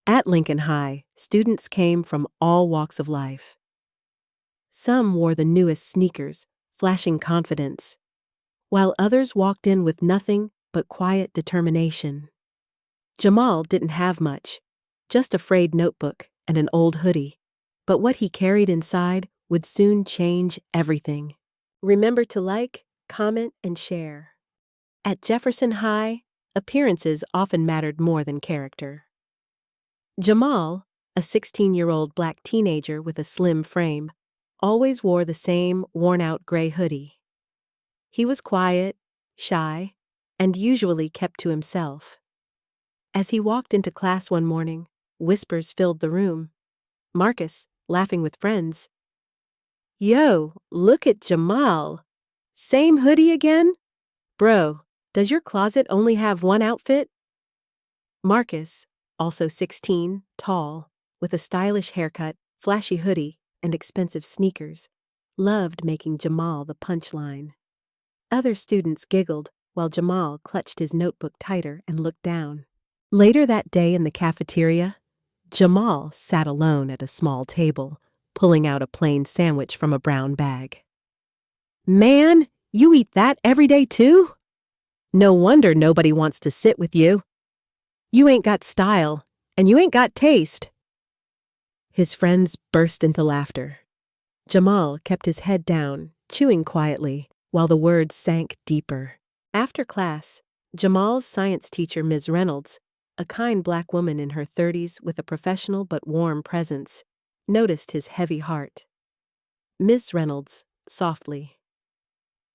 At Lincoln High, students came from all walks of life. Some wore the newest sneakers, flashing confidence, while others walked in with nothing but quiet determination. Jamal didn't have much, just a frayed notebook and an old hoodie, but what he carried inside would soon change everything. Remember to like, comment, and share. At Jefferson High, appearances often mattered more than character. Jamal, a 16-year-old black teenager with a slim frame, always wore the same worn-out gray hoodie. He was quiet, shy, and usually kept to himself. As he walked into class one morning, whispers filled the room. Marcus, laughing with friends. "Yo, look at Jamal. Same hoodie again? Bro, does your closet only have one outfit?" Marcus, also 16, tall, with a stylish haircut, flashy hoodie, and expensive sneakers, loved making Jamal the punchline. Other students giggled while Jamal clutched his notebook tighter and looked down. Later that day in the cafeteria, Jamal sat alone at a small table, pulling out a plain sandwich from a brown bag. "Man, you eat that every day too? No wonder nobody wants to sit with you. You ain't got style, and you ain't got taste." His friends burst into laughter. Jamal kept his head down, chewing quietly, while the words sank deeper. After class, Jamal's science teacher, Ms. Reynolds, a kind black woman in her 30s with a professional but warm presence, noticed his heavy heart. Ms. Reynolds, softly,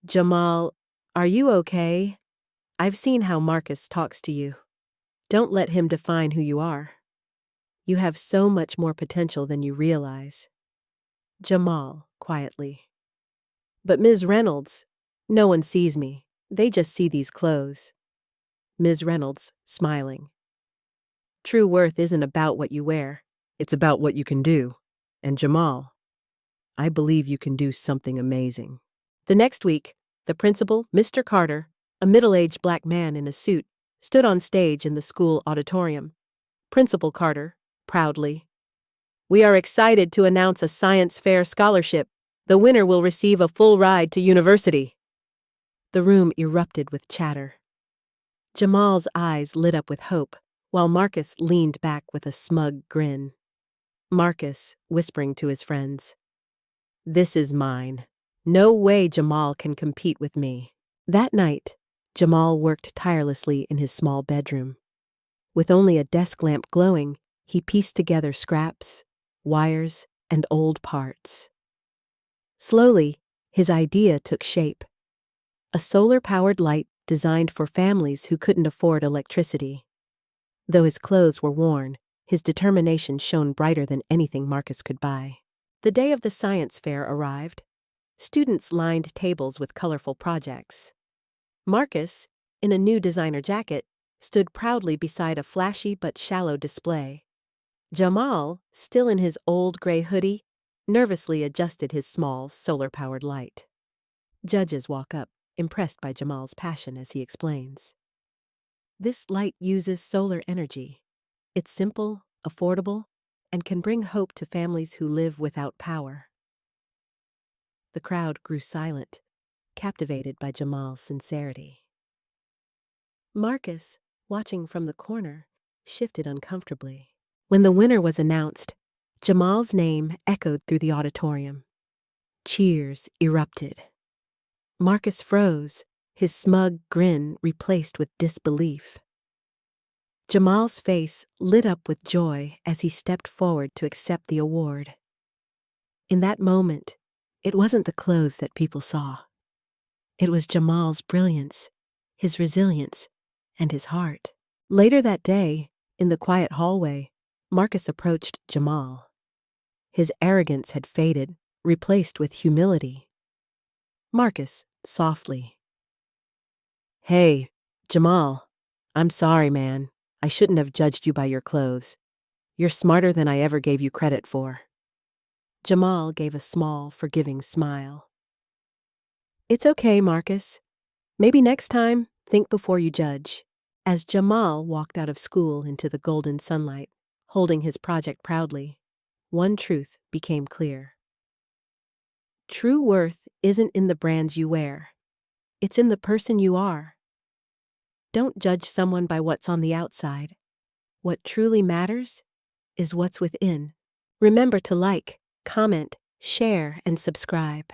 "Jamal, are you okay? I've seen how Marcus talks to you. Don't let him define who you are. You have so much more potential than you realize." Jamal, quietly, "But Ms. Reynolds, no one sees me. They just see these clothes." Ms. Reynolds, smiling, "True worth isn't about what you wear. It's about what you can do. And Jamal, I believe you can do something amazing." The next week, the principal, Mr. Carter, a middle-aged black man in a suit, stood on stage in the school auditorium. Principal Carter, proudly, "We are excited to announce a science fair scholarship. The winner will receive a full ride to university." The room erupted with chatter. Jamal's eyes lit up with hope, while Marcus leaned back with a smug grin. Marcus, whispering to his friends, "This is mine. No way Jamal can compete with me." That night, Jamal worked tirelessly in his small bedroom. With only a desk lamp glowing, he pieced together scraps, wires, and old parts. Slowly, his idea took shape. A solar-powered light designed for families who couldn't afford electricity. Though his clothes were worn, his determination shone brighter than anything Marcus could buy. The day of the science fair arrived. Students lined tables with colorful projects. Marcus, in a new designer jacket, stood proudly beside a flashy but shallow display. Jamal, still in his old gray hoodie, nervously adjusted his small, solar-powered light. Judges walk up, impressed by Jamal's passion as he explains. "This light uses solar energy. It's simple, affordable, and can bring hope to families who live without power." The crowd grew silent, captivated by Jamal's sincerity. Marcus, watching from the corner, shifted uncomfortably. When the winner was announced, Jamal's name echoed through the auditorium. Cheers erupted. Marcus froze, his smug grin replaced with disbelief. Jamal's face lit up with joy as he stepped forward to accept the award. In that moment, it wasn't the clothes that people saw. It was Jamal's brilliance, his resilience, and his heart. Later that day, in the quiet hallway, Marcus approached Jamal. His arrogance had faded, replaced with humility. Marcus, softly, "Hey, Jamal, I'm sorry, man. I shouldn't have judged you by your clothes. You're smarter than I ever gave you credit for." Jamal gave a small, forgiving smile. "It's okay, Marcus. Maybe next time, think before you judge." As Jamal walked out of school into the golden sunlight, holding his project proudly. One truth became clear. True worth isn't in the brands you wear. It's in the person you are. Don't judge someone by what's on the outside. What truly matters is what's within. Remember to like, comment, share, and subscribe.